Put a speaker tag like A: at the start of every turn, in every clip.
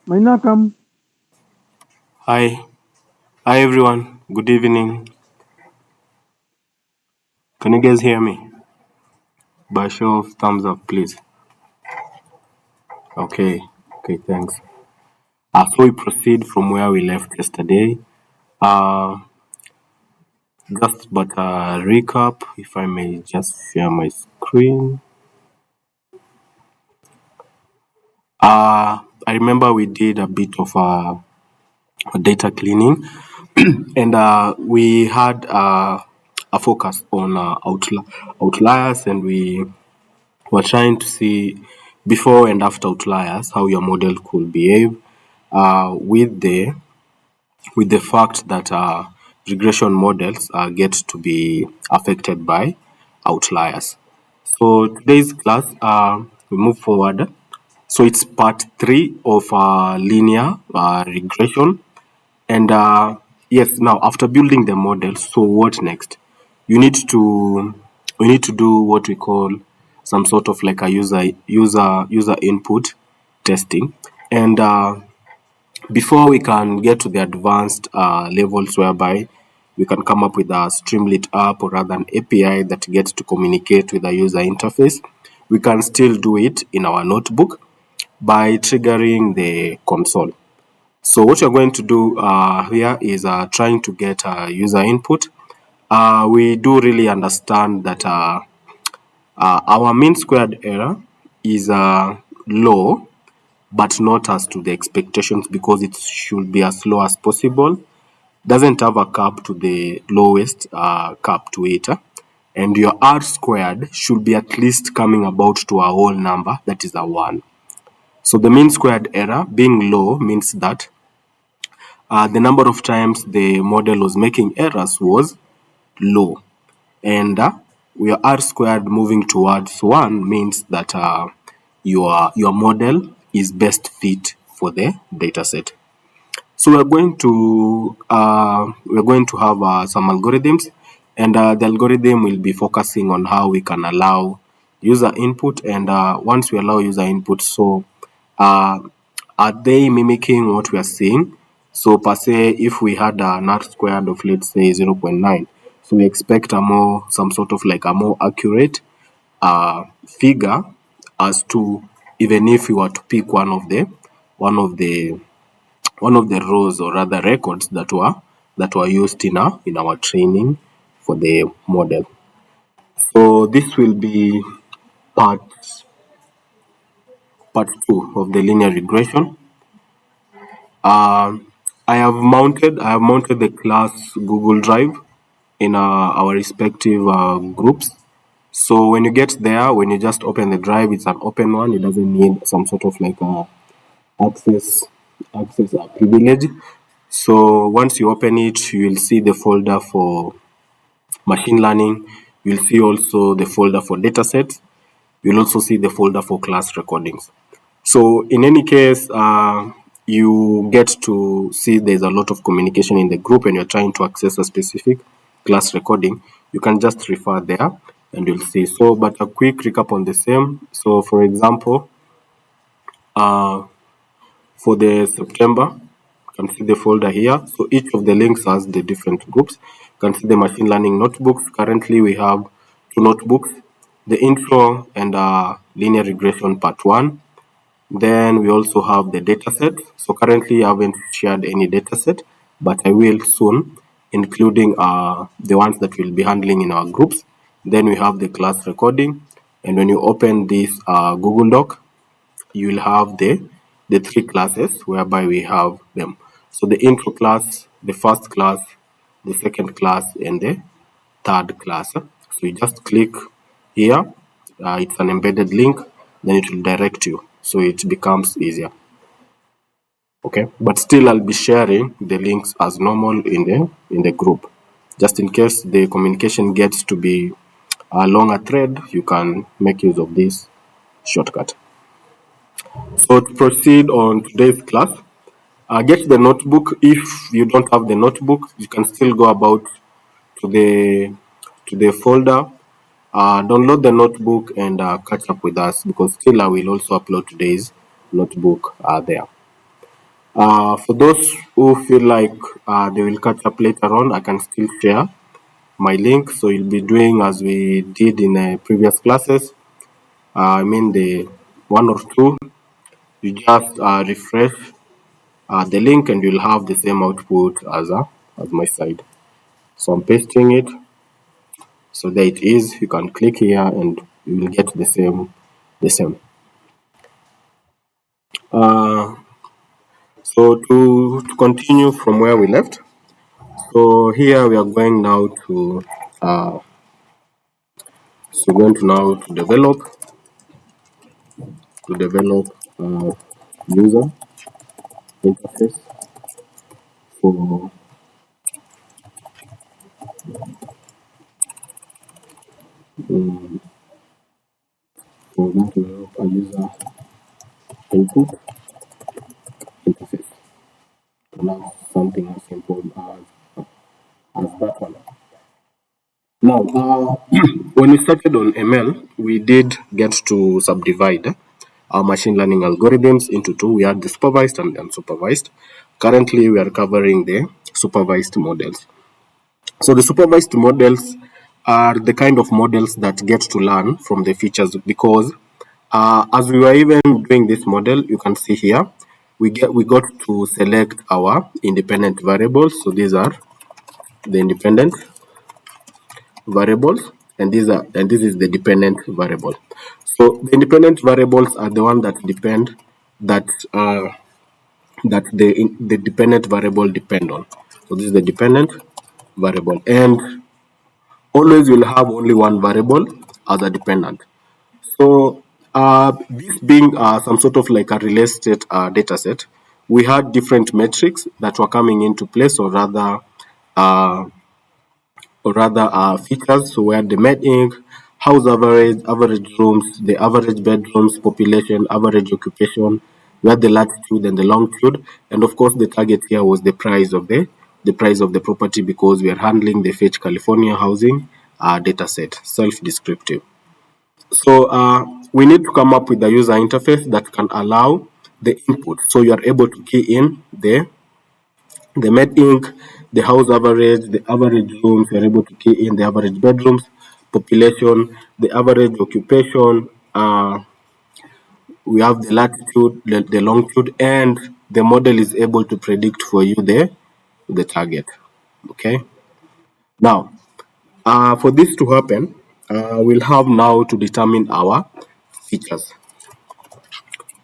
A: Mainakam,
B: Hi, hi everyone. Good evening. Can you guys hear me? By show of thumbs up, please. Okay, okay, thanks. So we proceed from where we left yesterday. Uh, just but a recap, if I may just share my screen. I remember we did a bit of data cleaning, and we had a focus on outliers, and we were trying to see before and after outliers how your model could behave with the fact that regression models get to be affected by outliers. So today's class, we move forward. So it's part three of linear regression. And yes, now after building the model, so what next? You need to we need to do what we call some sort of like a user input testing. And before we can get to the advanced levels whereby we can come up with a Streamlit app or rather an API that gets to communicate with the user interface, we can still do it in our notebook by triggering the console. So what you're going to do here is trying to get user input. We do really understand that our mean squared error is low, but not as to the expectations because it should be as low as possible. Doesn't have a cap to the lowest cap to it. And your r squared should be at least coming about to a whole number that is a 1. So the mean squared error being low means that the number of times the model was making errors was low. And your r squared moving towards 1 means that your model is best fit for the dataset. So we're going to have some algorithms, and the algorithm will be focusing on how we can allow user input. And once we allow user input, so uh, are they mimicking what we are seeing? So per se, if we had an r squared of let's say 0.9, so we expect some sort of like a more accurate figure as to even if we were to pick one of the one of the rows or rather records that were used in our training for the model. So this will be part part two of the linear regression. I have mounted the class Google Drive in our respective groups. So when you get there, when you just open the drive, it's an open one. It doesn't need some sort of like a access privilege. So once you open it, you will see the folder for machine learning. You'll see also the folder for datasets. You'll also see the folder for class recordings. So in any case, you get to see there's a lot of communication in the group and you're trying to access a specific class recording. You can just refer there and you'll see. So, but a quick recap on the same. So for example, uh, for the September, you can see the folder here. So each of the links has the different groups. You can see the machine learning notebooks. Currently, we have two notebooks, the intro and linear regression part 1. Then we also have the dataset. So currently, I haven't shared any dataset, but I will soon, including the ones that we'll be handling in our groups. Then we have the class recording. And when you open this Google Doc, you will have the three classes whereby we have them. So the intro class, the first class, the second class, and the third class. So you just click here. It's an embedded link. Then it will direct you, so it becomes easier. Okay, but still I'll be sharing the links as normal in the group, just in case the communication gets to be a longer thread. You can make use of this shortcut. So to proceed on today's class, get the notebook. If you don't have the notebook, you can still go about to the folder, download the notebook, and catch up with us because still I will also upload today's notebook there. For those who feel like they will catch up later on, I can still share my link. So you'll be doing as we did in previous classes. I mean the one or two. You just refresh the link and you'll have the same output as my side. So I'm pasting it. So there it is. You can click here and you will get the same. Uh, so to continue from where we left. So here we are going now uh, going to now to develop uh, user interface for um, for going to develop a user input interface. So now something as simple as that one. Now, when we started on ML, we did get to subdivide our machine learning algorithms into two. We had the supervised and unsupervised. Currently, we are covering the supervised models. So the supervised models are the kind of models that get to learn from the features because as we were even doing this model, you can see here, we got to select our independent variables. So these are the independent variables, and this is the dependent variable. So the independent variables are the one that depend that the dependent variable depend on. So this is the dependent variable, and always you'll have only one variable as a dependent. So this being some sort of like a relay state data set, we had different metrics that were coming into place, uh, features. So we had the med house average, average rooms, the average bedrooms, population, average occupation. We had the latitude and the longitude, and of course the target here was the property because we are handling the Fetch California housing data set, self-descriptive. So we need to come up with a user interface that can allow the input. So you are able to key in the med the house average, the average rooms, you're able to key in the average bedrooms, population, the average occupation, we have the latitude, the longitude, and the model is able to predict for you the target. Okay. Now, for this to happen, we'll have now to determine our features.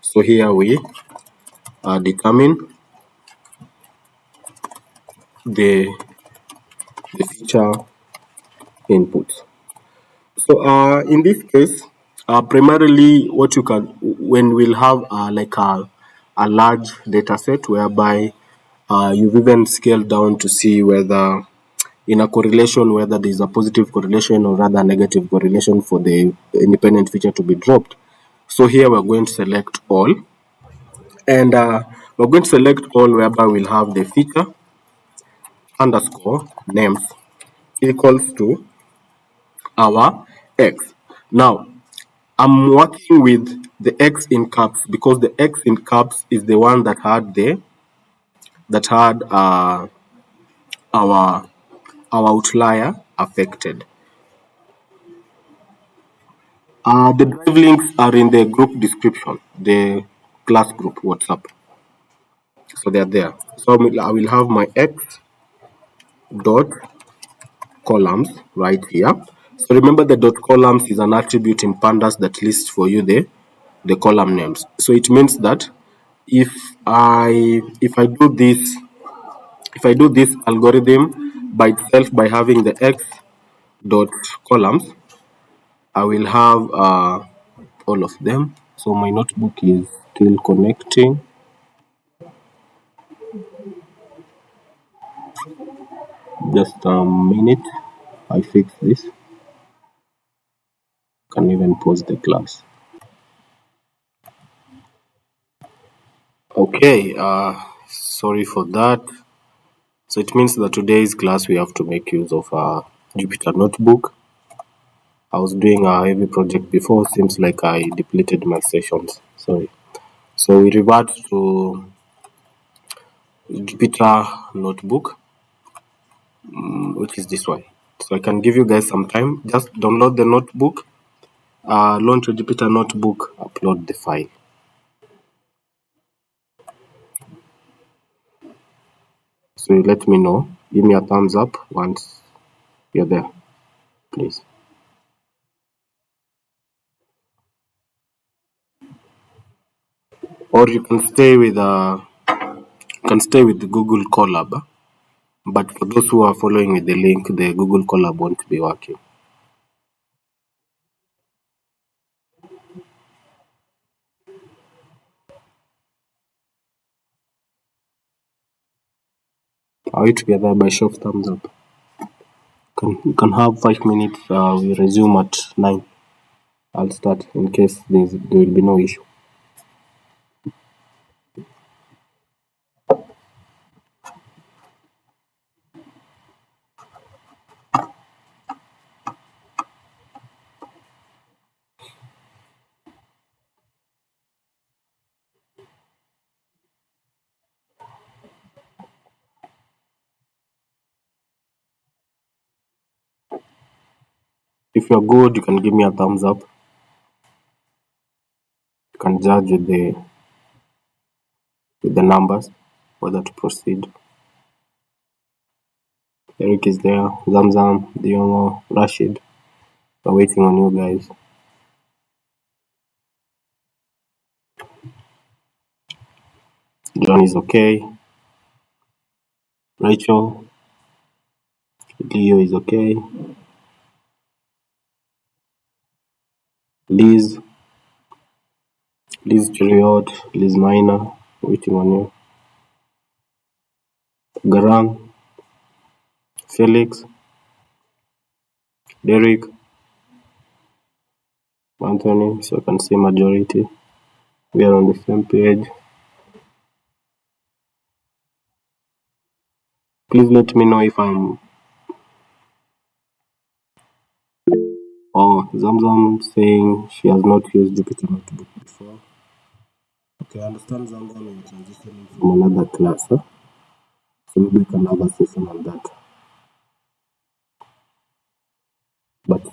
B: So here we determine the feature inputs. So in this case, primarily what you can when we'll have like a large data set whereby you've even scaled down to see whether in a correlation whether there is a positive correlation or rather negative correlation for the independent feature to be dropped. So here we're going to select all, and we're going to select all whereby we'll have the feature underscore names equals to our x. Now I'm working with the X in caps because the X in caps is the one that had our outlier affected. The drive links are in the group description, the class group WhatsApp. So they're there. So I will have my X dot columns right here. So remember the dot columns is an attribute in pandas that lists for you the column names. So it means that if I do this algorithm by itself by having the x dot columns, I will have all of them. So my notebook is still connecting. Just a minute. I fix this. Can even pause the class. Okay. Sorry for that. So it means that today's class we have to make use of a Jupyter notebook. I was doing a heavy project before. Seems like I depleted my sessions. Sorry. So we revert Jupyter notebook, which is this one. So I can give you guys some time. Just download the notebook, launch your Jupyter notebook, upload the file. So you let me know. Give me a thumbs up once you're there, please. Or you can stay with the Google Colab. But for those who are following with the link, the Google Colab won't be working. Are we together? By show of thumbs up. You can have 5 minutes. We resume at 9. I'll start in case there will be no issue. If you're good, you can give me a thumbs up. You can judge with the numbers whether to proceed. Eric is there, Zamzam, Diongo, Rashid. We're waiting on you guys. John is okay. Rachel, Leo is okay. Liz Cheriot, Liz Minor, waiting on you. Garang, Felix, Derek, Anthony, so I can see majority. We are on the same page. Please let me know if I'm. Oh, Zamzam saying she has not used Jupyter Notebook before. Okay, I understand Zamzam is transitioning from another class, huh? So maybe we can have a session on that. But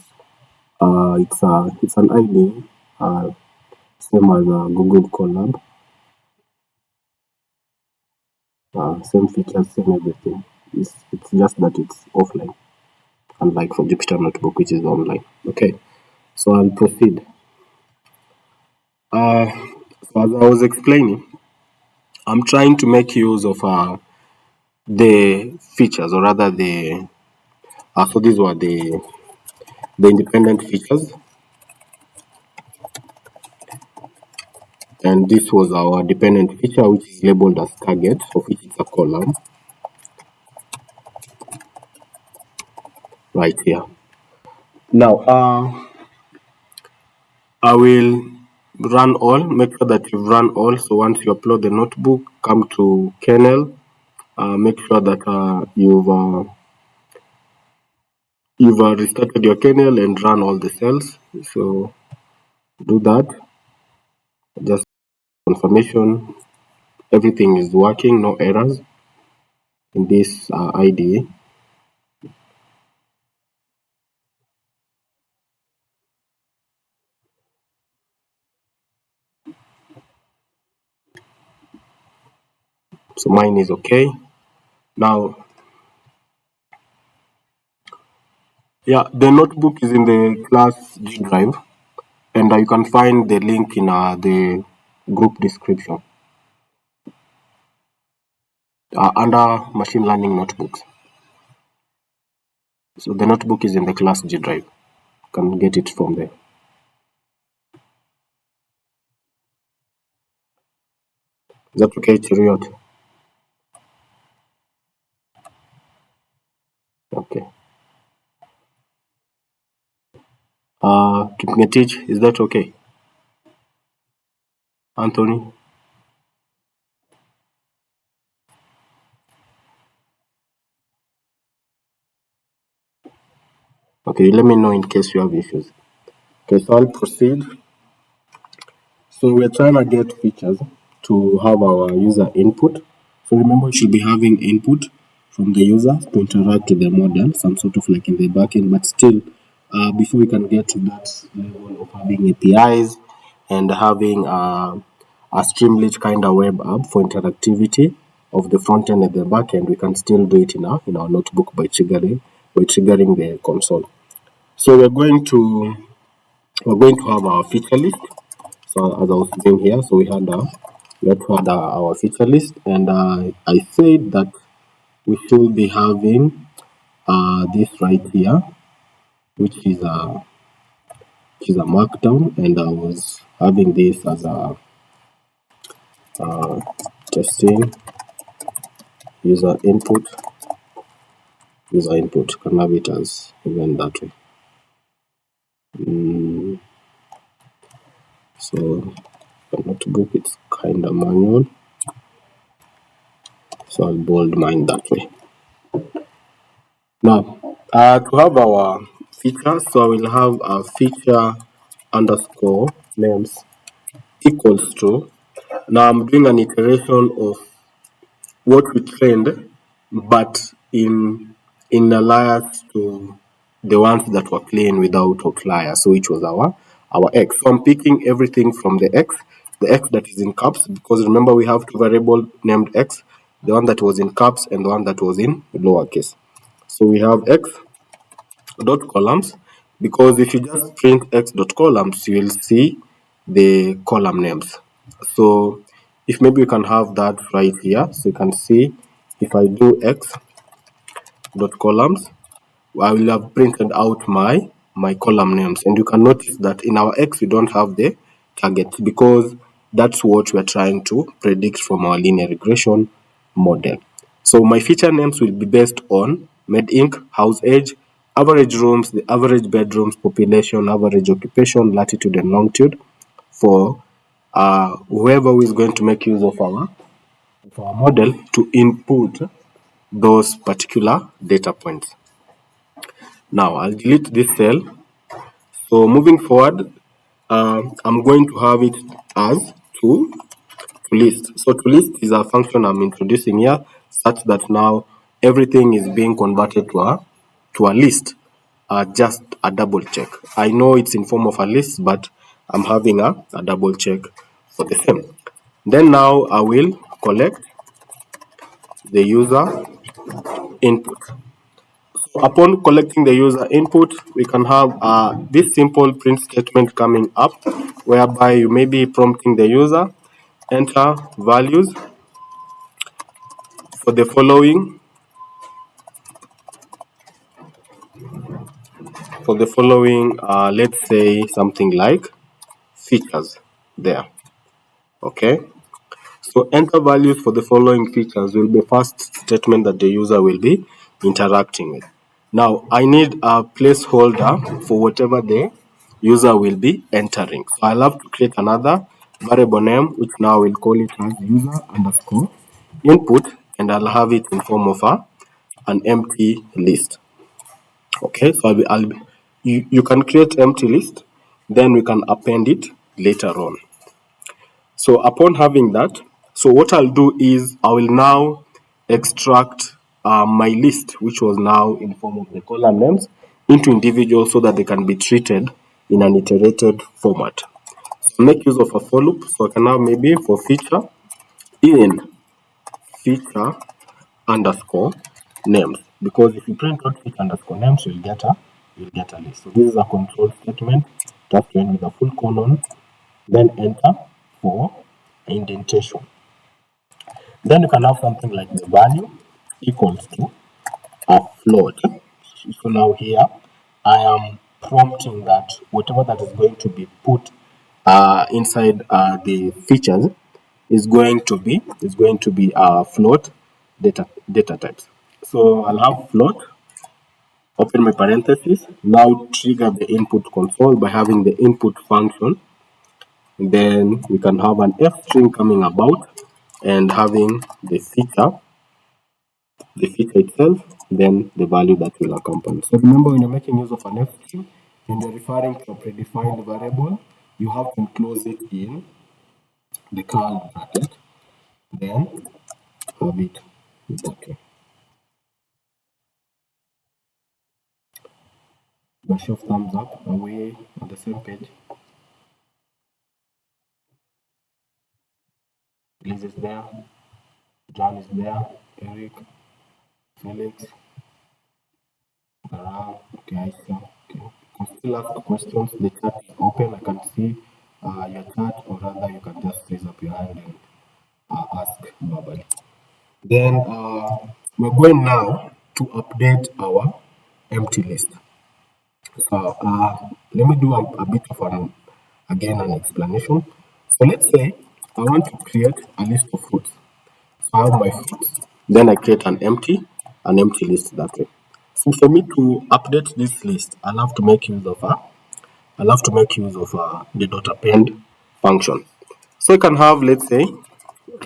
B: it's an idea, same as Google Colab, same features, same everything. It's just that it's offline, unlike for Jupyter Notebook, which is online. Okay, so I'll proceed. So as I was explaining, I'm trying to make use of the features, or rather so these were the independent features, and this was our dependent feature, which is labeled as target, of which it's a column right here. Now, I will run all, make sure that you've run all. So once you upload the notebook, come to kernel, make sure that you've restarted your kernel and run all the cells. So do that, just confirmation everything is working, no errors in this IDE. So mine is okay. Now, yeah, the notebook is in the class G drive, and you can find the link in the group description under machine learning notebooks. So the notebook is in the class G drive. You can get it from there. Is that okay, Chiriot? Okay. Kipngetich, is that okay? Anthony? Okay, let me know in case you have issues. Okay, so I'll proceed. So we're trying to get features to have our user input. So remember, you should be having input from the user to interact with the model, some sort of like in the backend, but still, before we can get to that level of having APIs and having a Streamlit kind of web app for interactivity of the front end and the back end, we can still do it in our notebook by triggering the console. So we're going to have our feature list. So as I was saying here, so we had our feature list, and I said that we should be having this right here, which is a markdown, and I was having this as a testing user input. Can have it as even that way. So the notebook, it's kind of manual, so I'll bold mine that way. Now, to have our feature, so I will have a feature underscore names equals to. Now I'm doing an iteration of what we trained, but in alliance to the ones that were clean without outlier, so which was our x. So I'm picking everything from the x that is in caps, because remember we have two variable named x, the one that was in caps and the one that was in lowercase. So we have x dot columns, because if you just print x dot columns, you will see the column names. So if maybe you can have that right here, so you can see if I do x dot columns, I will have printed out my column names, and you can notice that in our x we don't have the target, because that's what we're trying to predict from our linear regression model. So my feature names will be based on med inc, house age, average rooms, the average bedrooms, population, average occupation, latitude and longitude, for whoever is going to make use of our model to input those particular data points. Now I'll delete this cell. So moving forward, I'm going to have it as to list. So to list is a function I'm introducing here, such that now everything is being converted to a list. Just a double check. I know it's in form of a list, but I'm having a double check for the same. Then now I will collect the user input. Upon collecting the user input, we can have this simple print statement coming up, whereby you may be prompting the user enter values for the following let's say something like features there. Okay, so enter values for the following features will be first statement that the user will be interacting with. Now I need a placeholder for whatever the user will be entering. So I'll have to create another variable name, which now we'll call it as user underscore input, and I'll have it in form of an empty list. Okay, so you can create empty list, then we can append it later on. So upon having that, so what I'll do is I will now extract my list, which was now in form of the column names, into individuals so that they can be treated in an iterated format. So make use of a for loop. So I can now maybe for feature in feature underscore names, because if you print out feature underscore names, you'll get a list. So this is a control statement that to end with a full colon, then enter for indentation. Then you can have something like the value equals to a float. So now here I am prompting that whatever that is going to be put inside the features is going to be float data types. So I'll have float, open my parenthesis, now trigger the input console by having the input function. Then we can have an f string coming about and having the feature itself, then the value that will accompany. So remember, when you're making use of an f string, when you're referring to a predefined variable, you have to enclose it in the curly bracket, then have it that way. Brush of thumbs up. Are we on the same page? Liz is there. John is there. Eric, Felix, okay, I see. Okay. You can still ask questions. The chat is open. I can see your chat, or rather, you can just raise up your hand and ask verbally. Then we're going now to update our empty list. So let me do a bit of an explanation. So let's say I want to create a list of fruits. So I have my fruits. Then I create an empty list that way. So for me to update this list, I'll have to make use of the dot append function. So I can have, let's say,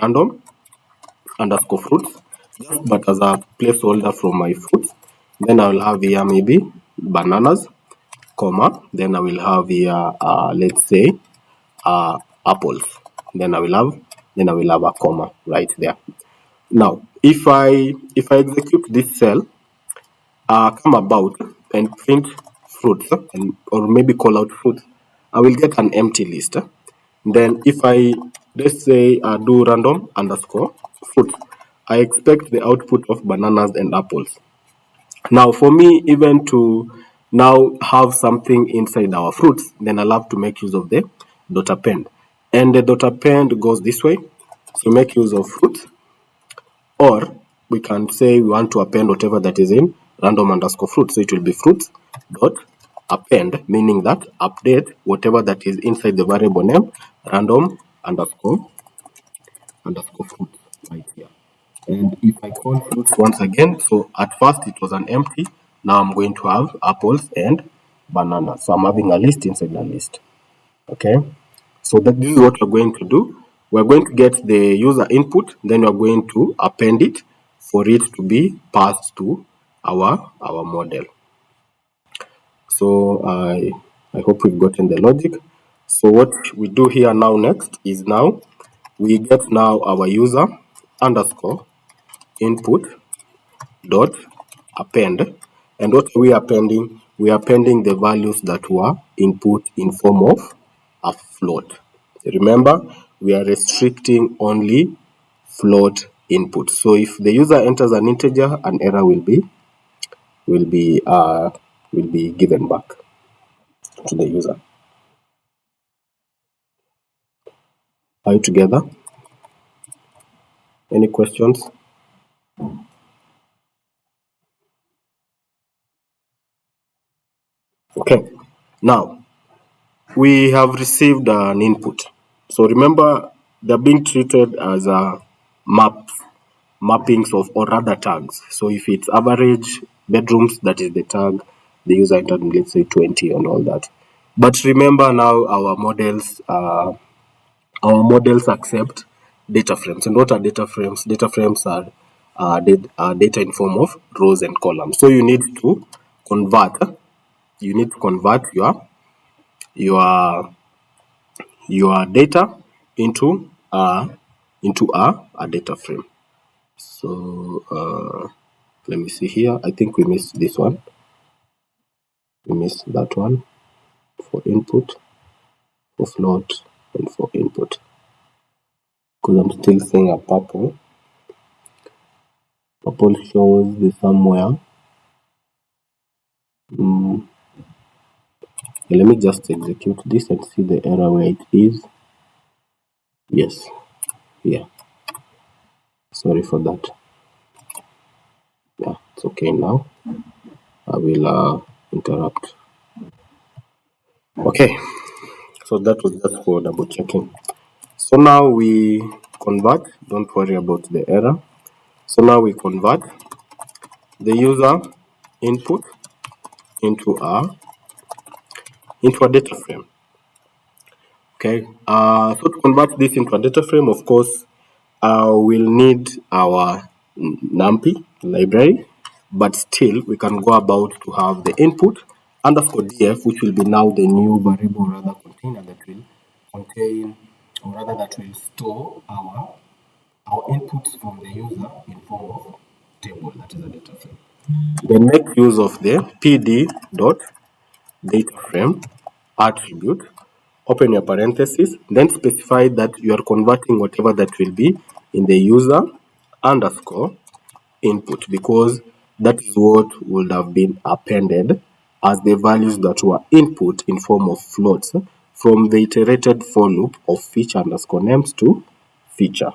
B: random underscore fruits, but as a placeholder from my fruits. Then I will have here maybe bananas, comma. Then I will have here, let's say, apples. Then I will have a comma right there. Now, if I execute this cell, come about and print fruits, or maybe call out fruits, I will get an empty list. Then if I, let's say, do random underscore fruits, I expect the output of bananas and apples. Now for me, even to now have something inside our fruits, then I'll have to make use of the dot append. And the dot append goes this way. So make use of fruits, or we can say we want to append whatever that is in random underscore fruit. So it will be fruits dot append, meaning that update whatever that is inside the variable name random underscore fruit right here. And if I call fruits once again, so at first it was an empty, now I'm going to have apples and bananas. So I'm having a list inside the list. Okay, so this is what we're going to do. We're going to get the user input, then we're going to append it for it to be passed to our model. So I hope we've gotten the logic. So what we do here now next is now we get now our user underscore input dot append. And what are we appending? We are appending the values that were input in form of a float. Remember, we are restricting only float input. So if the user enters an integer, an error will be given back to the user. Are you together? Any questions? Okay. Now we have received an input. So remember, they're being treated as a mappings of, or rather tags. So if it's average bedrooms, that is the tag. The user entered, let's say 20 and all that. But remember now our models accept data frames. And what are data frames? Data frames are data in form of rows and columns. So you need to convert your data into a data frame. So let me see here. I think we missed this one. We missed that one for input, for float, and for input. Because I'm still seeing a purple. Purple shows the somewhere. Let me just execute this and see the error where it is. Yes, yeah. Sorry for that. Yeah, it's okay now. I will interrupt. Okay, so that was just for double checking. So now we convert. Don't worry about the error. So now we convert the user input into a data frame. Okay. So to convert this into a data frame, of course, we'll need our NumPy library, but still we can go about to have the input underscore df, which will be now the new variable, rather container that will contain, or rather that will store our input inputs from the user in form of table, that is a data frame. Then make use of the pd dot data frame attribute, open your parenthesis, then specify that you are converting whatever that will be in the user underscore input, because that is what would have been appended as the values that were input in form of floats from the iterated for loop of feature underscore names to feature.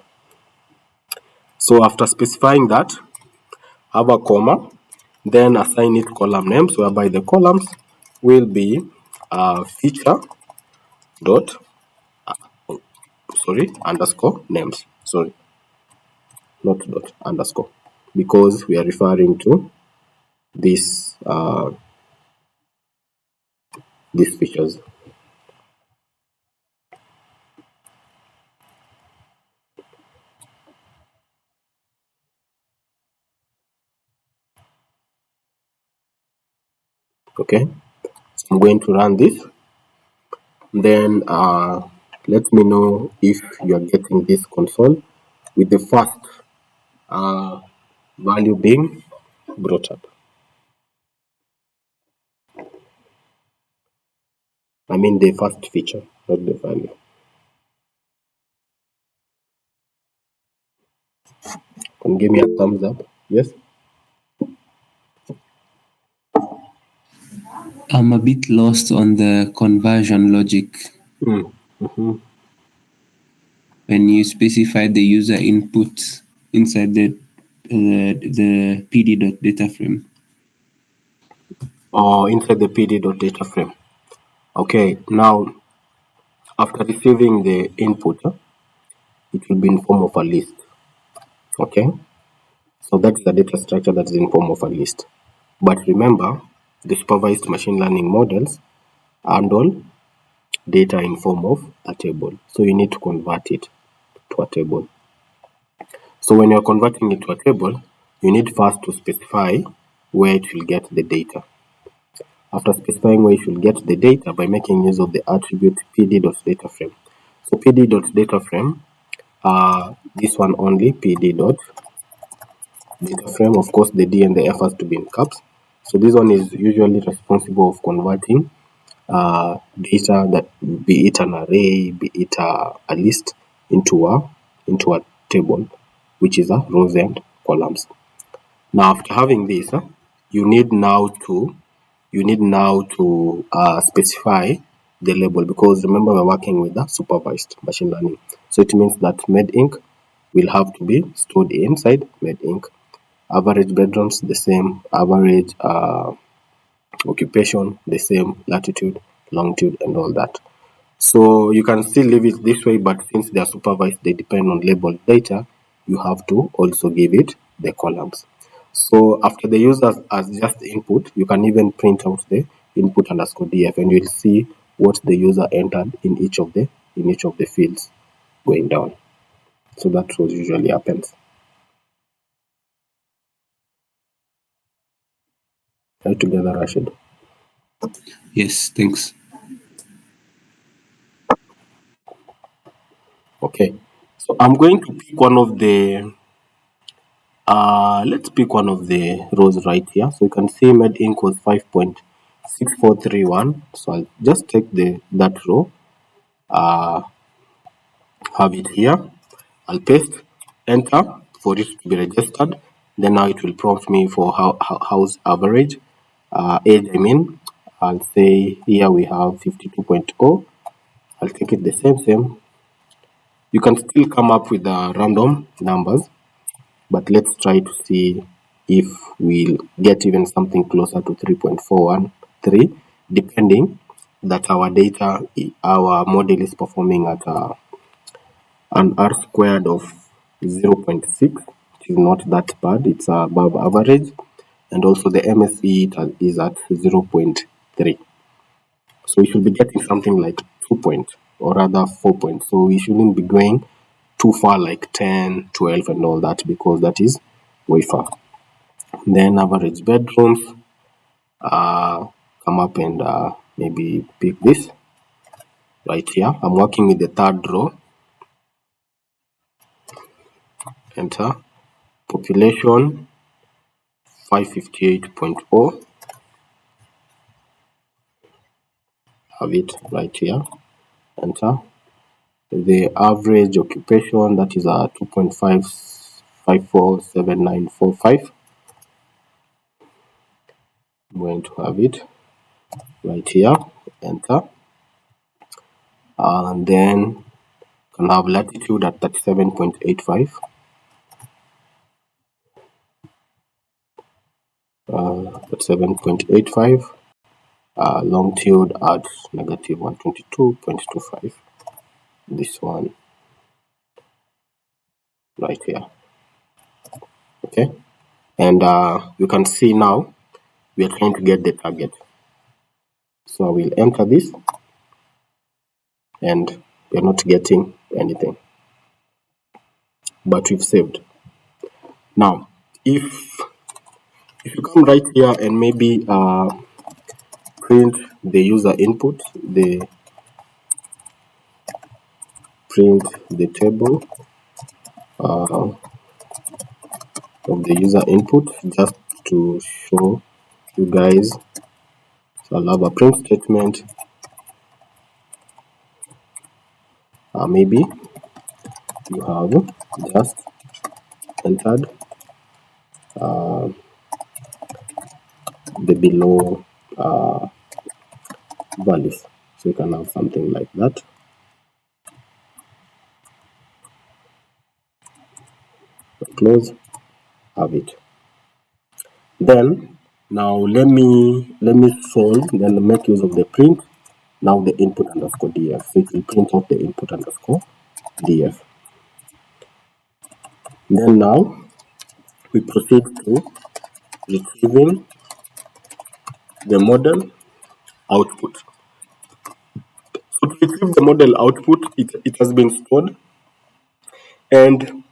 B: So after specifying that, have a comma, then assign it column names, whereby the columns will be feature dot underscore names, not dot, underscore, because we are referring to this these features. Okay, so I'm going to run this, then let me know if you are getting this console with the first value being brought up. I mean the first feature, not the value. Can give me a thumbs up? Yes.
A: I'm a bit lost on the conversion logic. When you specify the user input inside the pd.data frame.
B: Or inside the pd.data frame. Okay, now after receiving the input, it will be in form of a list. Okay, so that's the data structure that is in form of a list. But remember, the supervised machine learning models handle data in form of a table. So you need to convert it to a table. So when you're converting it to a table, you need first to specify where it will get the data. After specifying where you should get the data by making use of the attribute pd.dataframe. So pd.dataframe, this one only, pd.dataframe, of course the D and the F has to be in caps. So this one is usually responsible of converting data, that be it an array, be it a list, into a table, which is a rows and columns. Now after having this, you need now to specify the label, because remember we're working with the supervised machine learning. So it means that medinc will have to be stored inside medinc. Average bedrooms the same, average occupation the same, latitude, longitude, and all that. So you can still leave it this way, but since they are supervised, they depend on labeled data, you have to also give it the columns. So after the user has just input, you can even print out the input underscore df, and you'll see what the user entered in each of the fields going down. So that's what usually happens. Are you together, Rashid?
A: Yes, thanks.
B: Okay, so I'm going to pick one of the let's pick one of the rows right here. So you can see med ink was 5.6431. So I'll just take that row, have it here. I'll paste, enter for it to be registered. Then now it will prompt me for house average. Age, I mean, I'll say here we have 52.0. I'll take it the same. You can still come up with random numbers, but let's try to see if we'll get even something closer to 3.413, depending that our model is performing at an R squared of 0.6, which is not that bad, it's above average, and also the MSE is at 0.3. So we should be getting something like 2 points, or rather 4 points. So we shouldn't be going too far like 10, 12 and all that, because that is way far. Then average bedrooms, come up and maybe pick this right here. I'm working with the third row. enter. Population 558.0, have it right here, enter. The average occupation, that is 2.5547945. I'm going to have it right here, enter. And then can have latitude at 37.85, 37.85, longitude at negative 122.25, this one right here. Okay, and you can see now we are trying to get the target. So I will enter this, and we are not getting anything, but we've saved. Now, if you come right here and maybe print the user input, print the table of the user input, just to show you guys. So I'll have a print statement. Maybe you have just entered the below values. So you can have something like that. Close, have it. Then now let me solve, then make use of the print. Now the input underscore df. So it will print out the input underscore df. Then now we proceed to retrieving the model output. So to retrieve the model output, it has been stored, and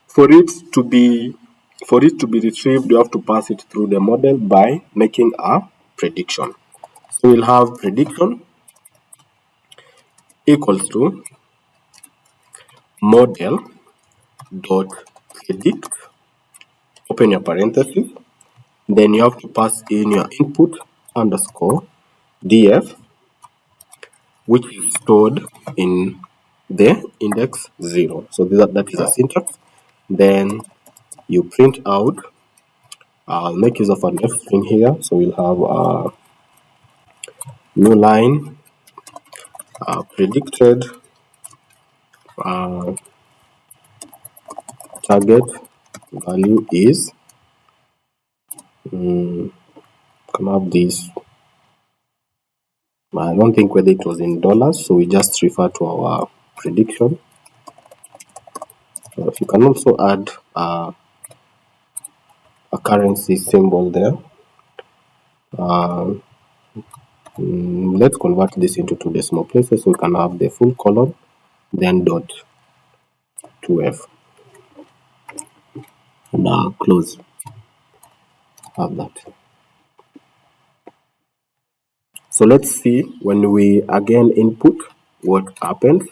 B: for it to be retrieved, you have to pass it through the model by making a prediction. So we'll have prediction equals to model dot predict, open your parenthesis, then you have to pass in your input underscore df, which is stored in the index 0. So that is a syntax. Then you print out, I'll make use of an f string here, so we'll have a new line, predicted target value is, come up this, I don't think whether it was in dollars, so we just refer to our prediction. You can also add a currency symbol there. Let's convert this into two decimal places, so we can have the full colon, then dot 2f, and close. Have that. So let's see when we again input what happens.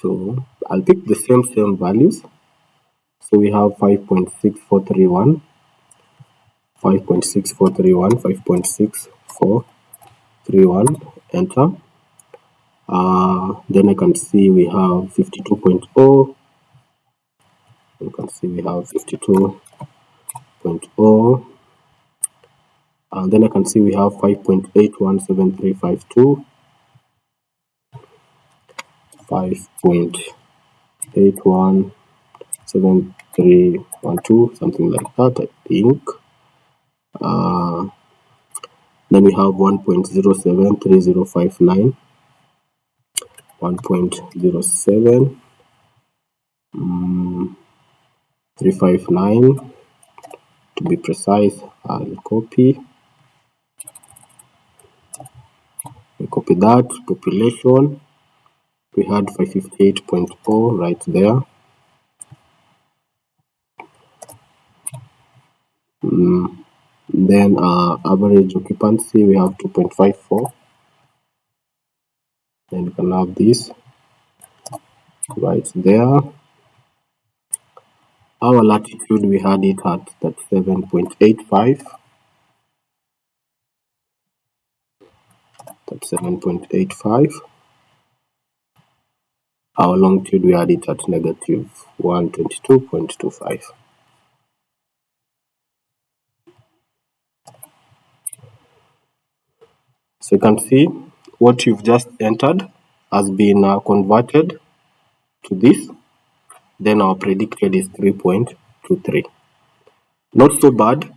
B: So I'll pick the same values. So we have 5.6431, 5.6431, 5.6431, enter. Then I can see we have 52.0. You can see we have 52.0. And then I can see we have 5.817352, 5.817312, something like that, I think. Then we have 1.073059, 1.07 359 to be precise. I'll copy that. Population, we had 558.0 right there. Then average occupancy, we have 2.54. Then you can have this right there. Our latitude, we had it at 37.85. That's 7.85. Our longitude, we had it at negative 122.25. So you can see what you've just entered has been converted to this. Then our predicted is 3.23. Not so bad,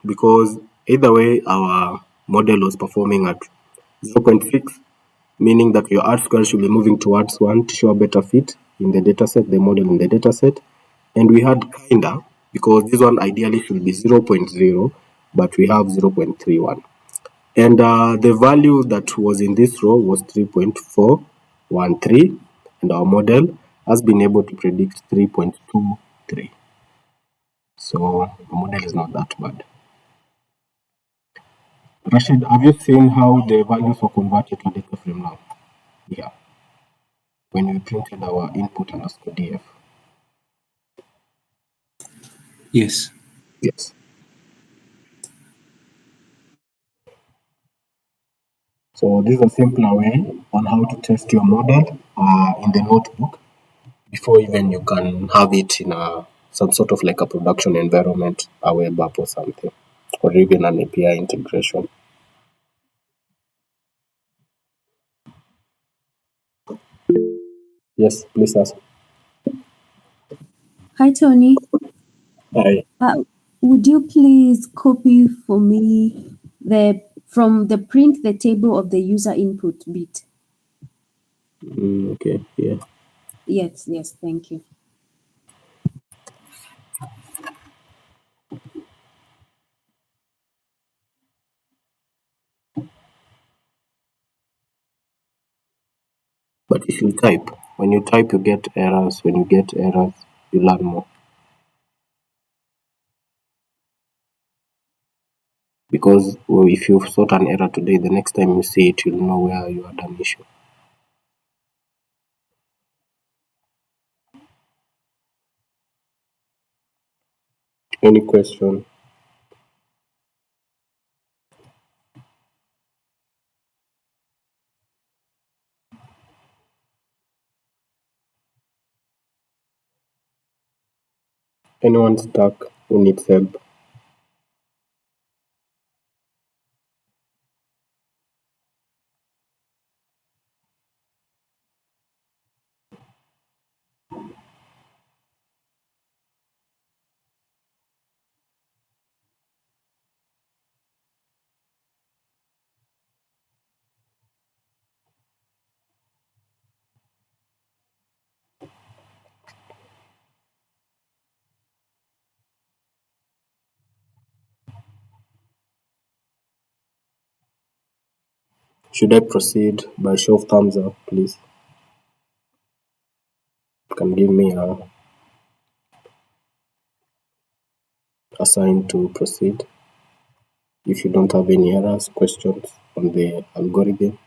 B: because either way our model was performing at 0.6, meaning that your R square should be moving towards 1 to show a better fit in the dataset, the model in the dataset. And we had kinda, because this one ideally should be 0.0, but we have 0.31. And the value that was in this row was 3.413, and our model has been able to predict 3.23. So the model is not that bad. Rashid, have you seen how the values were converted to data frame now? Yeah, when we printed our input and ASCII DF.
A: Yes.
B: Yes. So this is a simpler way on how to test your model in the notebook before even you can have it in some sort of like a production environment, a web app or something, or even an API integration. Yes, please ask.
C: Hi, Tony.
B: Hi.
C: Would you please copy for me from the print the table of the user input bit?
B: Okay, yeah.
C: Yes, thank you.
B: But if you type, when you type, you get errors. When you get errors, you learn more. Because if you sort an error today, the next time you see it, you'll know where you had an issue. Any question? Anyone stuck who needs help? Should I proceed? By show of thumbs up, please. You can give me a sign to proceed. If you don't have any errors, questions on the algorithm.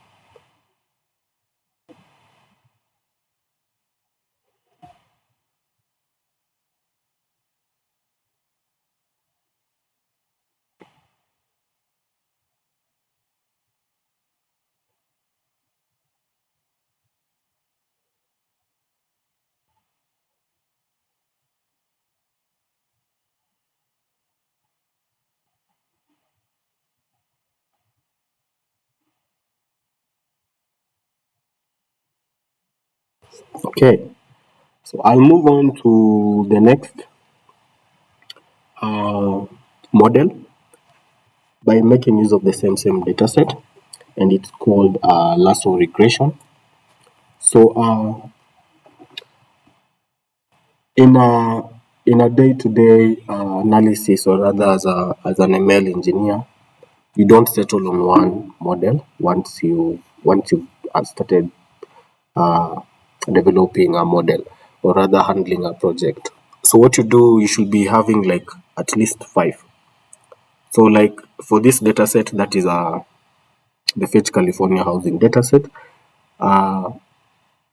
B: Okay, so I'll move on to the next model by making use of the same dataset, and it's called Lasso regression. So in a day-to-day analysis, or rather as an ML engineer, you don't settle on one model once you started uh, developing a model, or rather handling a project. So what you do, you should be having like at least 5. So like for this data set, that is the Fetch California housing data set,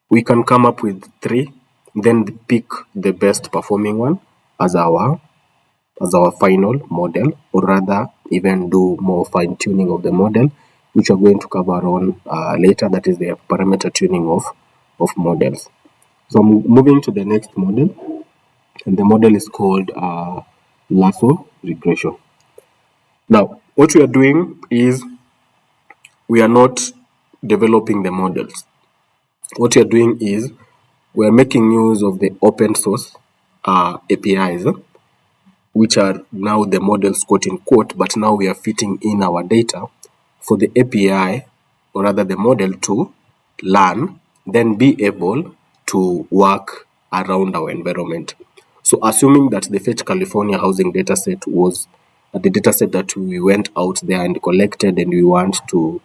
B: we can come up with 3 then pick the best performing one as our final model, or rather even do more fine tuning of the model, which we're going to cover on later. That is the parameter tuning of models. So I'm moving to the next model, and the model is called Lasso regression. Now, what we are doing is we are not developing the models. What we are doing is we are making use of the open source APIs, which are now the models quote in quote, but now we are fitting in our data for the API, or rather the model, to learn, then be able to work around our environment. So assuming that the Fetch California housing dataset was the dataset that we went out there and collected, and we want to,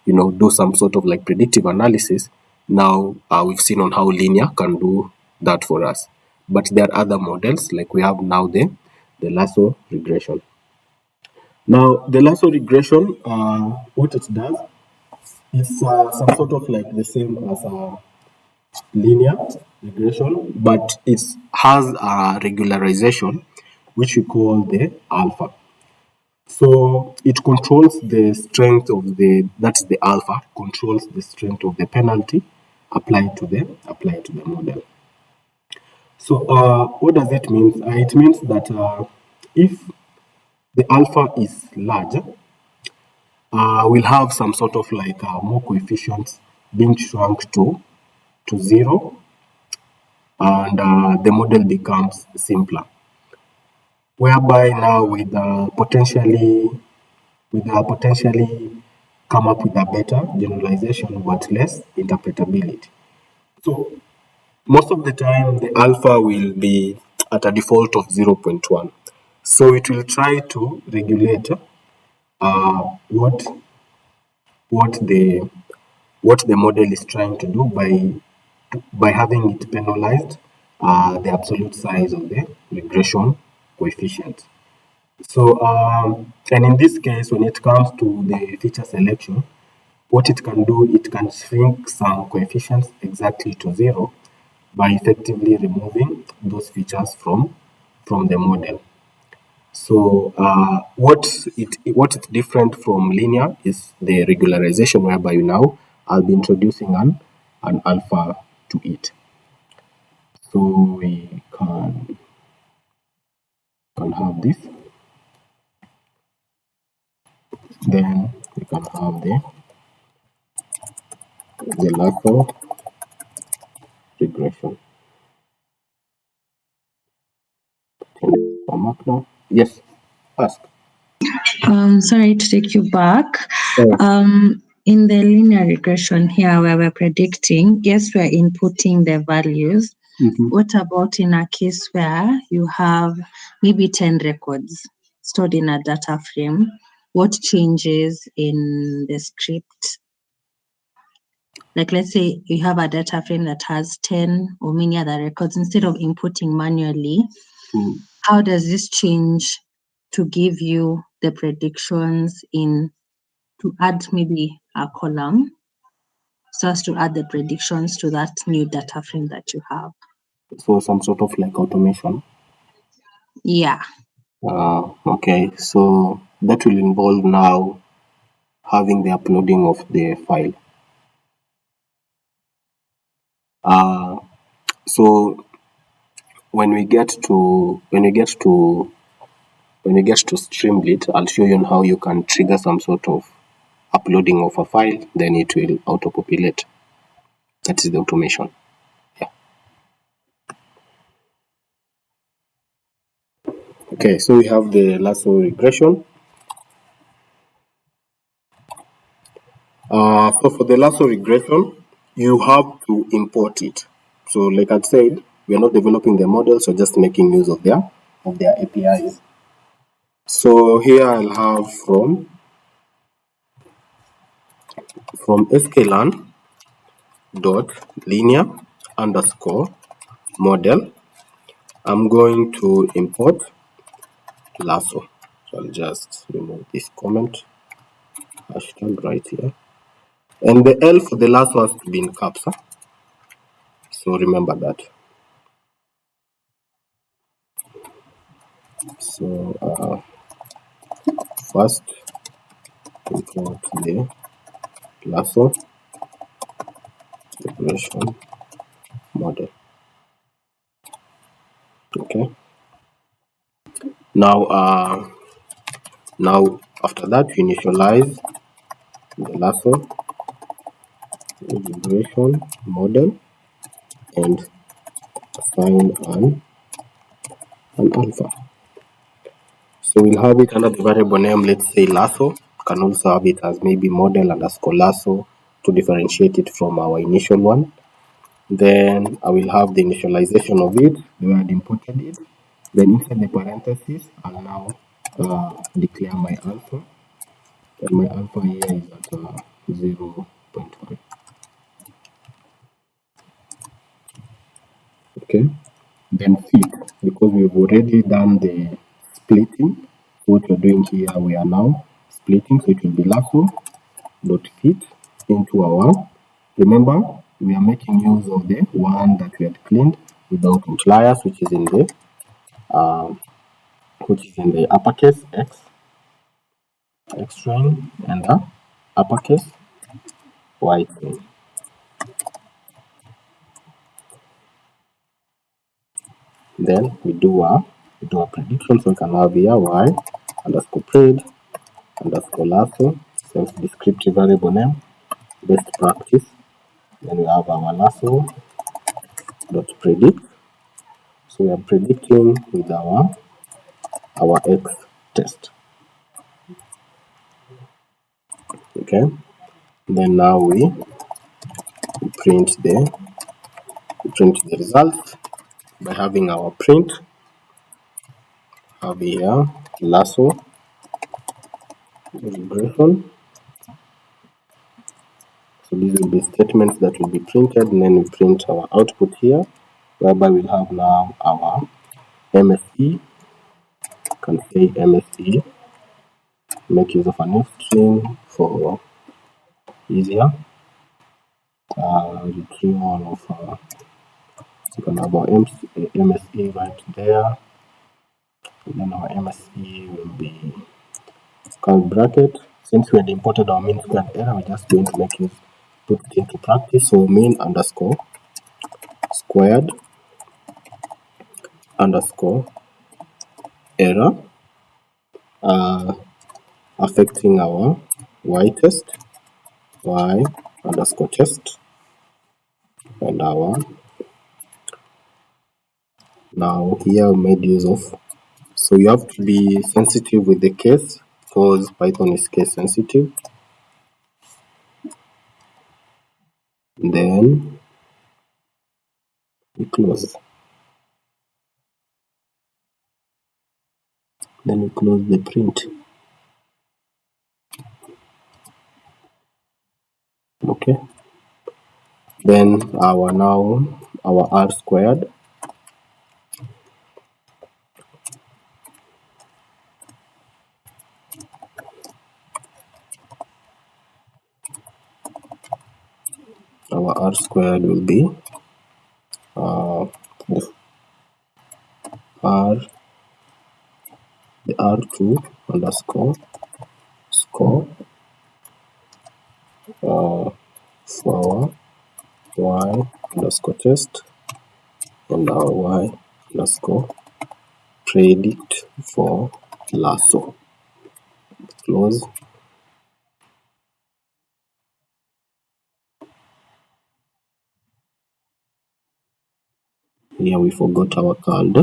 B: do some sort of like predictive analysis. Now we've seen on how linear can do that for us. But there are other models, like we have now the Lasso regression. Now, the Lasso regression, what it does, it's some sort of like the same as a linear regression, but it has a regularization, which we call the alpha. So it controls the strength of that's the alpha, controls the strength of the penalty applied to the model. So what does it mean? It means that if the alpha is large, we'll have some sort of like more coefficients being shrunk to zero, and the model becomes simpler. Whereby now potentially come up with a better generalization but less interpretability. So most of the time the alpha will be at a default of 0.1. So it will try to regulate what the model is trying to do by having it penalized the absolute size of the regression coefficient. So, and in this case, when it comes to the feature selection, what it can do, it can shrink some coefficients exactly to zero by effectively removing those features from the model. So what's different from linear is the regularization, whereby now I'll be introducing an alpha to it. So we can have this. Then we can have the Lasso regression. Yes, ask.
D: Sorry to take you back.
B: Oh.
D: In the linear regression here, where we're predicting, yes, we're inputting the values.
B: Mhm.
D: What about in a case where you have maybe 10 records stored in a data frame? What changes in the script? Like, let's say you have a data frame that has 10 or many other records. Instead of inputting manually, how does this change to give you the predictions to add maybe a column so as to add the predictions to that new data frame that you have?
B: So some sort of like automation.
D: Yeah.
B: Okay, so that will involve now having the uploading of the file. So when we get to Streamlit, I'll show you on how you can trigger some sort of uploading of a file, then it will auto-populate. That is the automation. Yeah. Okay, so we have the Lasso regression. So for the Lasso regression, you have to import it. So like I said, we are not developing the model, so just making use of their APIs. So here I'll have from sklearn dot linear underscore model. I'm going to import Lasso. So I'll just remove this comment hashtag right here. And the L for the Lasso has to be in caps. So remember that. So first import the Lasso regression model. Okay. Now after that you initialize the Lasso regression model and assign an alpha. So we'll have it under the variable name, let's say Lasso. You can also have it as maybe model underscore Lasso to differentiate it from our initial one. Then I will have the initialization of it, the way I imported it. Then inside the parentheses, I'll now declare my alpha. And my alpha here is at 0.1. Okay. Then fit, because we've already done the splitting. What we're doing here, we are now splitting, so it will be Lasso dot fit into our, remember we are making use of the one that we had cleaned without outliers, which is in the uppercase x string, and the uppercase y string. Then we do a prediction, so we can have here y underscore pred underscore Lasso, self-descriptive variable name, best practice. Then we have our Lasso dot predict. So we are predicting with our x test. Okay. Then now we print the results by having our print. Have here Lasso regression. So these will be statements that will be printed, and then we print our output here, whereby we'll have now our MSE. Can say MSE. Make use of an F string for easier retrieval of. You can have our MSE right there, and then our MSE will be curly bracket. Since we had imported our mean squared error, we're just going to make use, put it into practice. So mean underscore squared underscore error affecting our y test, y underscore test, and our, now here we made use of, so you have to be sensitive with the case because Python is case sensitive. Then we close. Then we close the print. Okay. Then our R squared, will be the R2 underscore score for our y underscore test and our y underscore predict for Lasso. Close. Here we forgot our card.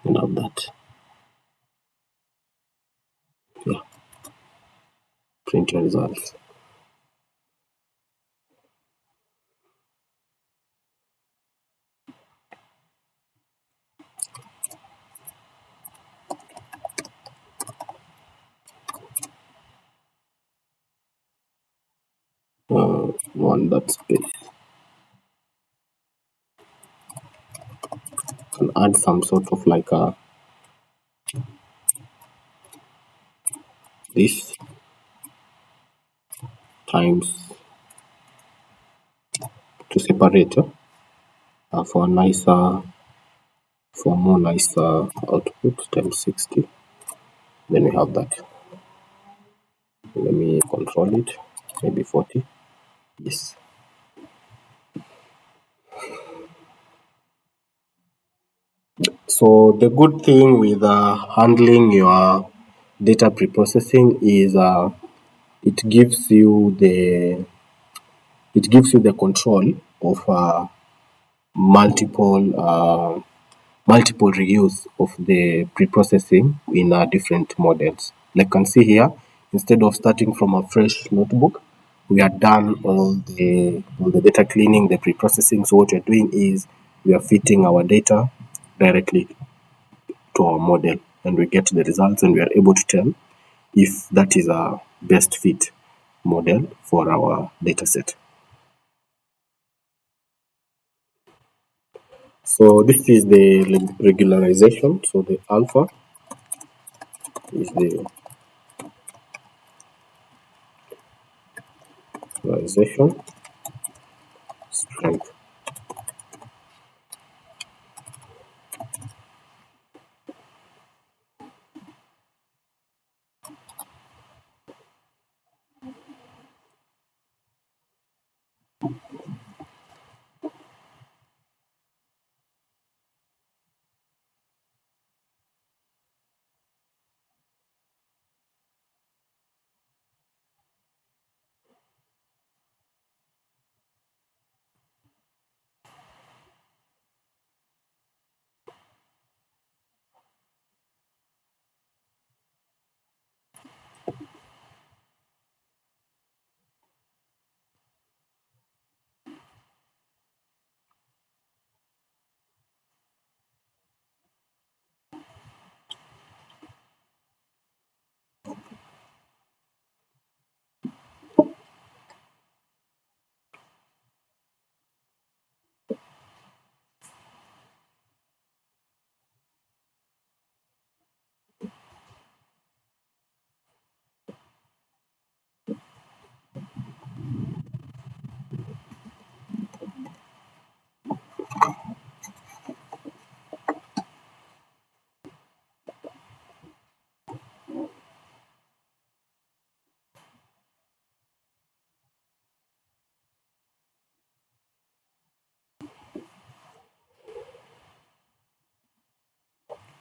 B: And have that. Yeah. Print your results. On that space. Can add some sort of like a this times to separate for more nicer output times 60. Then we have that. Let me control it. Maybe 40. Yes. So the good thing with handling your data preprocessing is it gives you the control of multiple multiple reuse of the preprocessing in different models. Like you can see here, instead of starting from a fresh notebook, we are done all the data cleaning, the preprocessing. So what we're doing is we are fitting our data directly to our model, and we get the results, and we are able to tell if that is a best fit model for our data set. So this is the regularization. So the alpha is the regularization strength.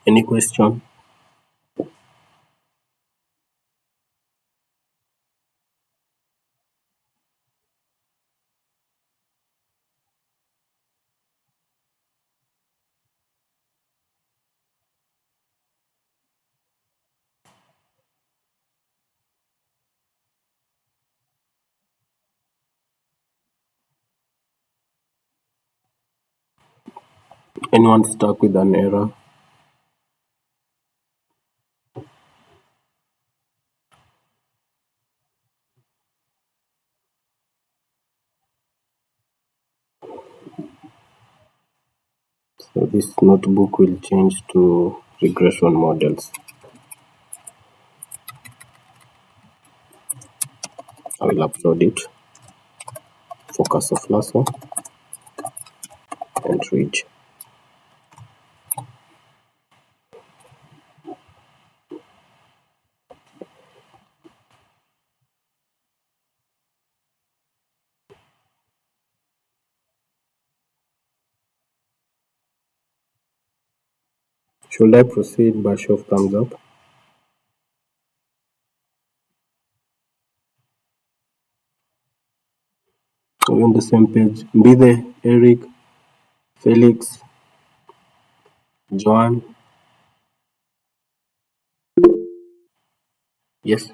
B: Any question? Anyone stuck with an error? So this notebook will change to regression models. I will upload it. Focus of Lasso and read. Should I proceed by show of thumbs up? Are we on the same page? Mbide, Eric, Felix, Joan. Yes.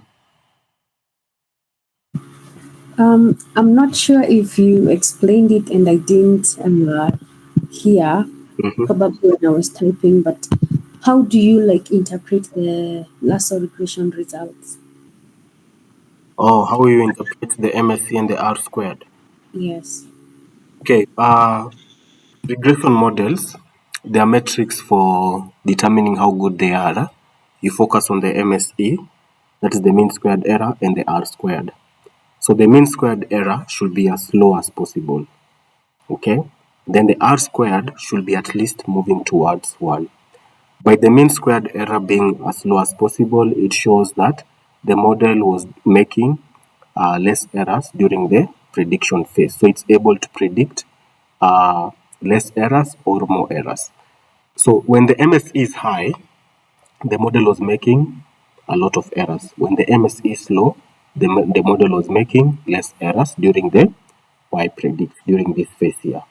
C: I'm not sure if you explained it and I didn't hear,
B: Mm-hmm.
C: probably when I was typing, but how do you like interpret the Lasso regression results?
B: Oh, how will you interpret the MSC and the R squared?
C: Yes.
B: Okay. Regression models, they are metrics for determining how good they are. You focus on the MSE, that is the mean squared error, and the R squared. So the mean squared error should be as low as possible. Okay. then the r squared should be at least moving towards 1. By the mean squared error being as low as possible, it shows that the model was making less errors during the prediction phase. So it's able to predict less errors or more errors. So when the MSE is high, the model was making a lot of errors. When the MSE is low, the model was making less errors during the Y predict, during this phase here.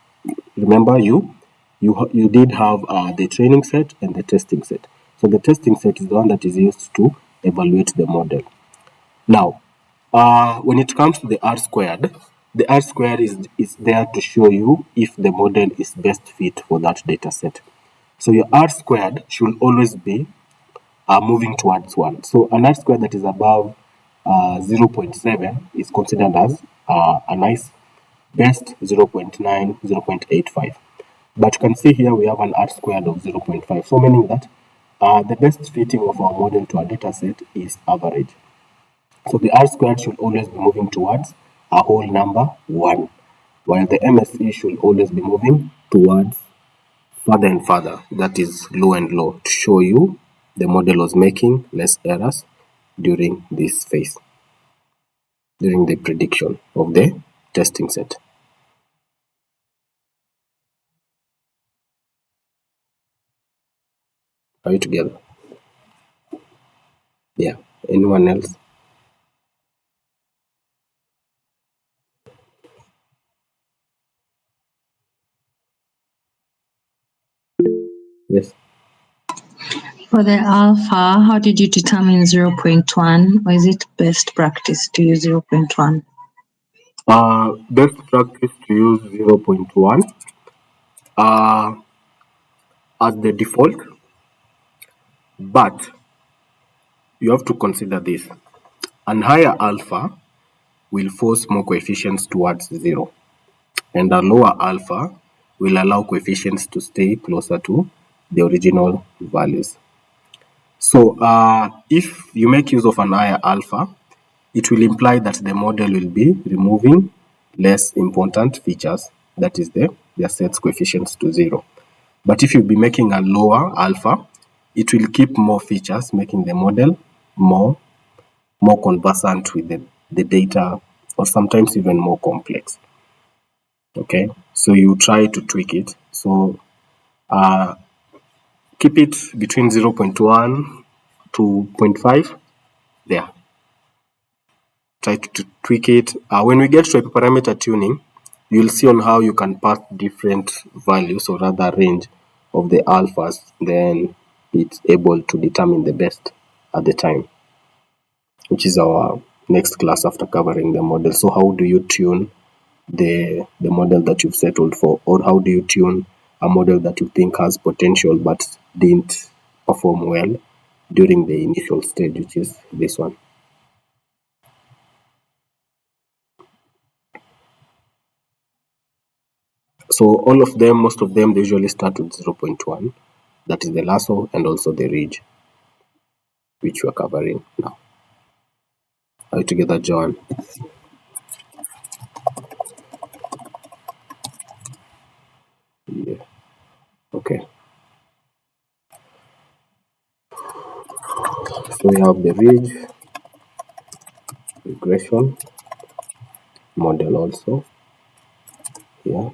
B: Remember, you did have the training set and the testing set. So the testing set is the one that is used to evaluate the model. Now, when it comes to the R squared is there to show you if the model is best fit for that data set. So your R squared should always be moving towards 1. So an R squared that is above 0.7 is considered as a nice best 0.9, 0.85. But you can see here we have an R squared of 0.5. So meaning that the best fitting of our model to our data set is average. So the R squared should always be moving towards a whole number 1, while the MSE should always be moving towards further and further, that is low and low, to show you the model was making less errors during this phase, during the prediction of the testing set. Are you together? Yeah. Anyone else? Yes.
D: For the alpha, how did you determine 0.1, or is it best practice to use 0.1?
B: Best practice to use 0.1 as the default, but you have to consider this. An higher alpha will force more coefficients towards 0, and a lower alpha will allow coefficients to stay closer to the original values. So if you make use of an higher alpha, it will imply that the model will be removing less important features, that is their sets coefficients to 0. But if you be making a lower alpha, it will keep more features, making the model more conversant with the data, or sometimes even more complex. Okay, so you try to tweak it. So keep it between 0.1 to 0.5 there. Try to tweak it. When we get to hyperparameter tuning, you'll see on how you can pass different values, or rather range of the alphas, then it's able to determine the best at the time, which is our next class after covering the model. So how do you tune the model that you've settled for, or how do you tune a model that you think has potential but didn't perform well during the initial stage, which is this one. So all of them, most of them, they usually start with 0.1. That is the lasso and also the ridge, which we are covering now. Are you together, John? Yeah. Okay. So we have the ridge, regression, model also here.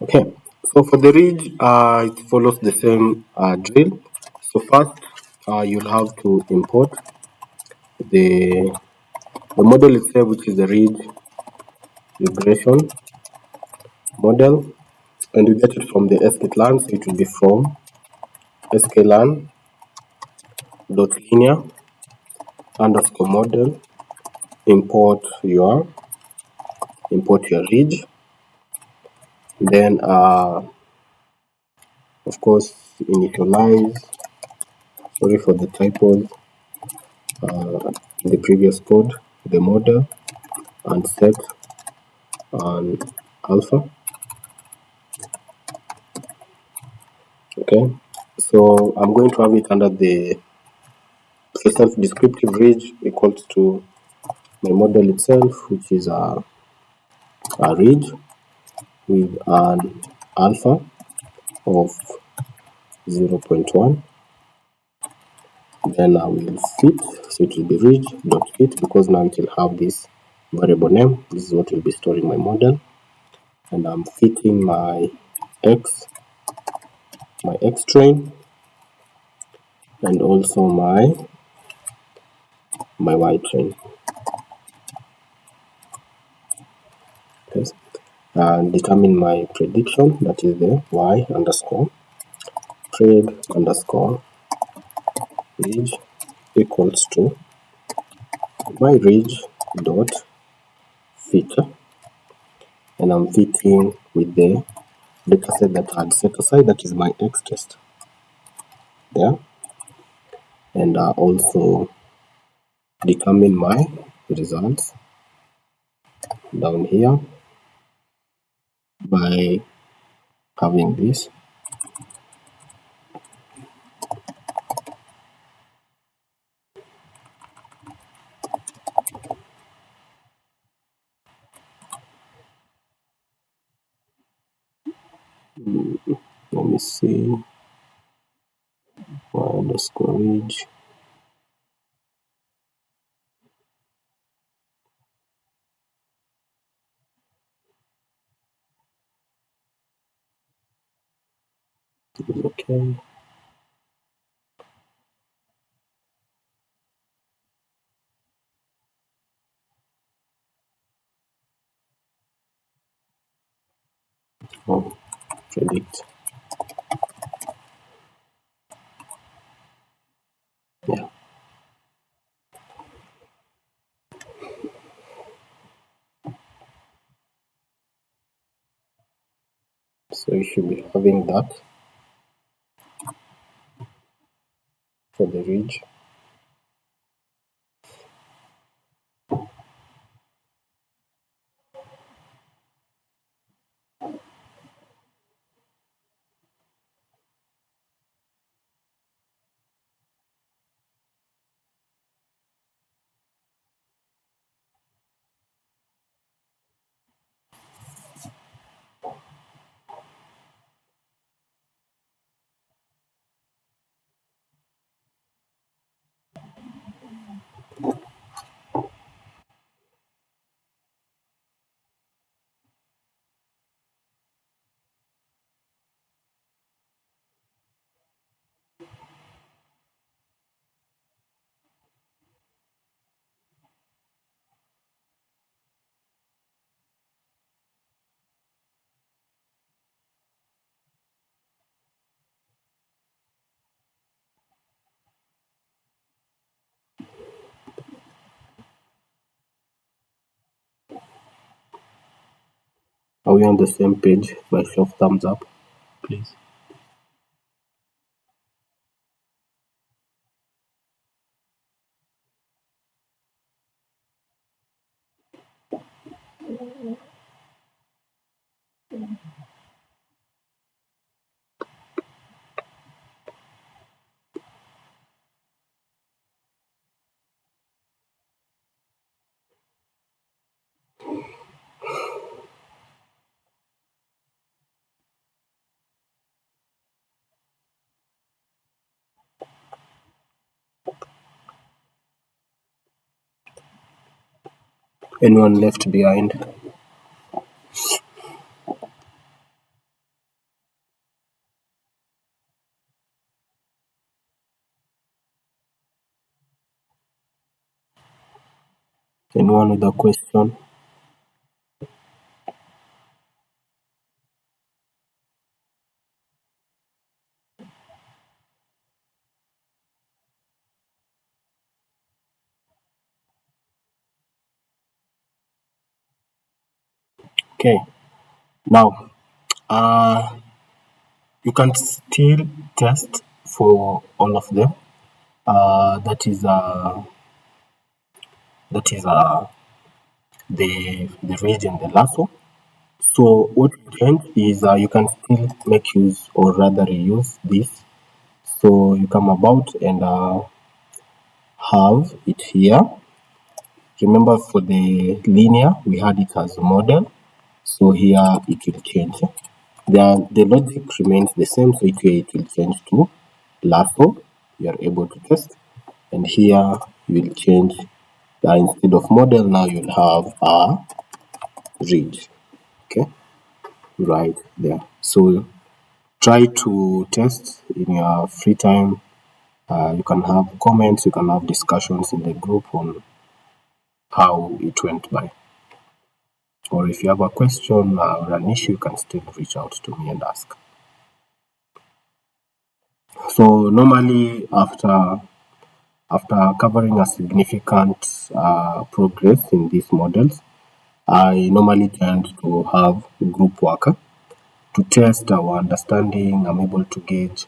B: Okay, so for the ridge, it follows the same drill. So first, you'll have to import the model itself, which is the ridge regression model, and you get it from the sklearn. So it will be from sklearn.linear underscore model, import your ridge, then of course initialize, sorry for the typos, the previous code, the model, and set and alpha. Okay, so I'm going to have it under the self-descriptive ridge equals to my model itself, which is a ridge with an alpha of 0.1. Then I will fit, so it will be ridge dot fit, because now it will have this variable name. This is what will be storing my model, and I'm fitting my x train, and also my y train. Yes. And determine my prediction, that is the y underscore pred underscore ridge equals to my ridge dot fit, and I'm fitting with the dataset that I had set aside, that is my x test there, and also determine my results down here by having this. Let me see, y underscore ridge. Okay. Oh, predict. Yeah. So you should be having that for the ridge. Are we on the same page? By show of thumbs up, please. Anyone left behind? Anyone with a question? Okay. Now, you can still test for all of them. That is the ridge and the lasso. So what will change is you can still make use or rather reuse this. So you come about and have it here. Remember for the linear, we had it as a model. So here it will change. The logic remains the same, so it will change to Lasso. You are able to test. And here you will change instead of model, now you'll have a read. Okay, right there. So try to test in your free time. You can have comments, you can have discussions in the group on how it went by. Or if you have a question or an issue, you can still reach out to me and ask. So normally after covering a significant progress in these models, I normally tend to have group work to test our understanding. I'm able to gauge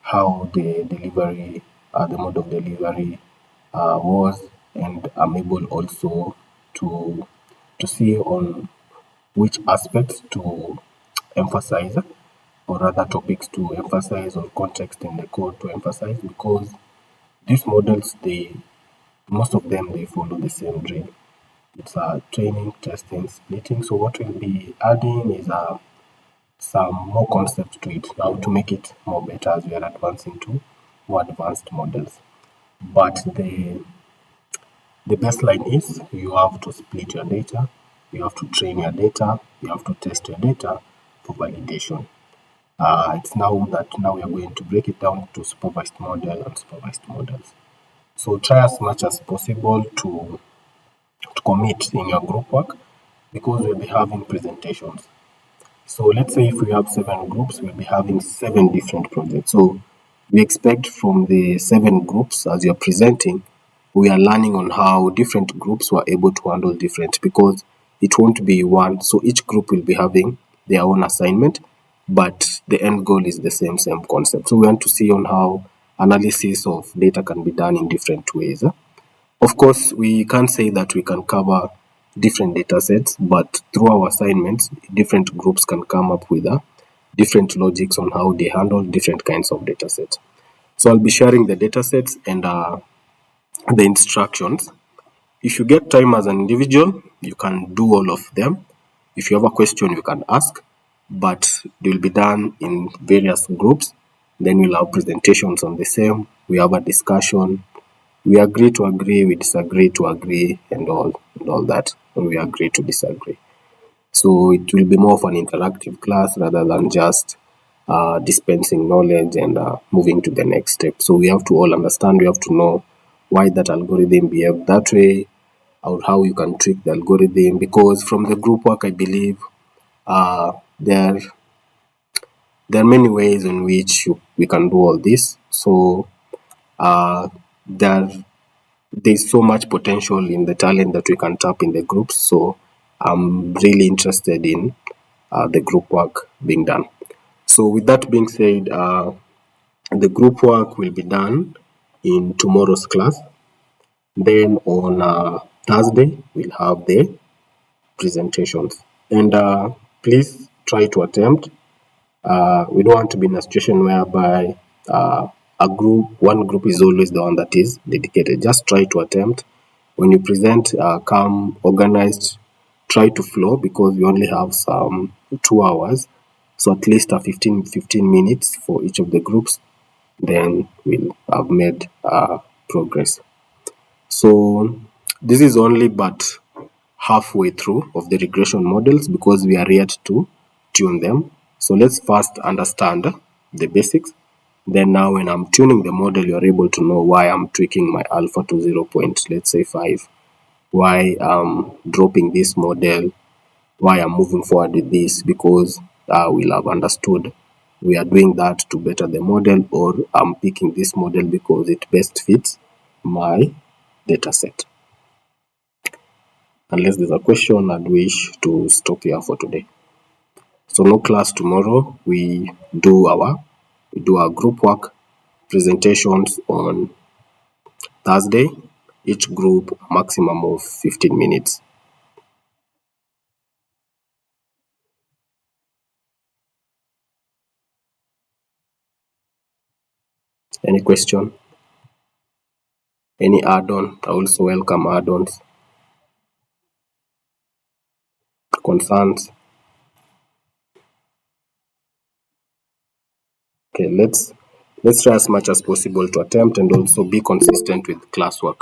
B: how the delivery, the mode of delivery was, and I'm able also to see on which aspects to emphasize, or rather topics to emphasize, or context in the code to emphasize, because these models, most of them, they follow the same drill. It's training, testing, splitting. So what we'll be adding is some more concepts to it now to make it more better as we are advancing to more advanced models. But the baseline is you have to split your data, you have to train your data, you have to test your data for validation. It's now that we are going to break it down to supervised model and supervised models. So try as much as possible to commit in your group work, because we'll be having presentations. So let's say if we have 7 groups, we'll be having 7 different projects. So we expect from the 7 groups as you're presenting, we are learning on how different groups were able to handle different, because it won't be one. So each group will be having their own assignment, but the end goal is the same concept. So we want to see on how analysis of data can be done in different ways. Of course, we can't say that we can cover different data sets, but through our assignments, different groups can come up with different logics on how they handle different kinds of data sets. So I'll be sharing the data sets and the instructions. If you get time as an individual, you can do all of them. If you have a question, you can ask, but they will be done in various groups. Then we'll have presentations on the same. We have a discussion. We agree to agree, we disagree to agree, and all that, and we agree to disagree. So it will be more of an interactive class rather than just dispensing knowledge and moving to the next step. So we have to all understand, we have to know why that algorithm behaved that way, or how you can tweak the algorithm, because from the group work, I believe there are many ways in which we can do all this. So there there's so much potential in the talent that we can tap in the groups. So I'm really interested in the group work being done. So with that being said, the group work will be done in tomorrow's class. Then on Thursday, we'll have the presentations. And please try to attempt. We don't want to be in a situation whereby one group is always the one that is dedicated. Just try to attempt. When you present, come organized, try to flow, because we only have some 2 hours. So at least 15 minutes for each of the groups, then we'll have made progress. So this is only but halfway through of the regression models, because we are yet to tune them. So let's first understand the basics. Then now when I'm tuning the model, you're able to know why I'm tweaking my alpha to 0. Let's say 5, why I'm dropping this model, why I'm moving forward with this, because we'll have understood we are doing that to better the model, or I'm picking this model because it best fits my data set. Unless there's a question, I'd wish to stop here for today. So no class tomorrow. We do our group work presentations on Thursday. Each group maximum of 15 minutes. Any question? Any add-on? I also welcome add-ons, concerns. Okay, let's try as much as possible to attempt and also be consistent with classwork.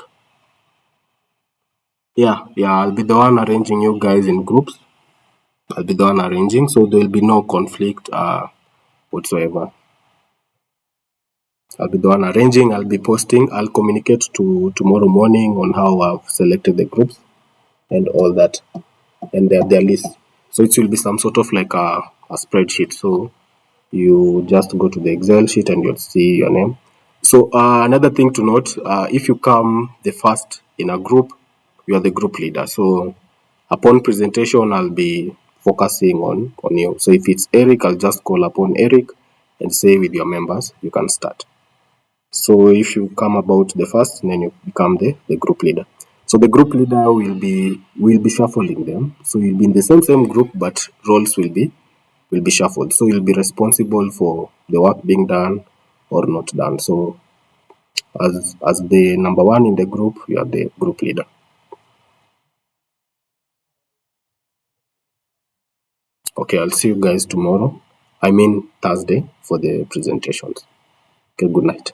B: Yeah, I'll be the one arranging you guys in groups. I'll be the one arranging, so there will be no conflict whatsoever. I'll be the one arranging, I'll be posting, I'll communicate to tomorrow morning on how I've selected the groups and all that, and their list. So it will be some sort of like a spreadsheet. So you just go to the Excel sheet and you'll see your name. So another thing to note, if you come the first in a group, you are the group leader. So upon presentation, I'll be focusing on you. So if it's Eric, I'll just call upon Eric and say with your members, you can start. So if you come about the first, then you become the group leader. So the group leader will be shuffling them. So you'll be in the same group, but roles will be shuffled. So you'll be responsible for the work being done or not done. So as the number one in the group, you are the group leader. Okay, I'll see you guys tomorrow. I mean Thursday for the presentations. Okay, good night.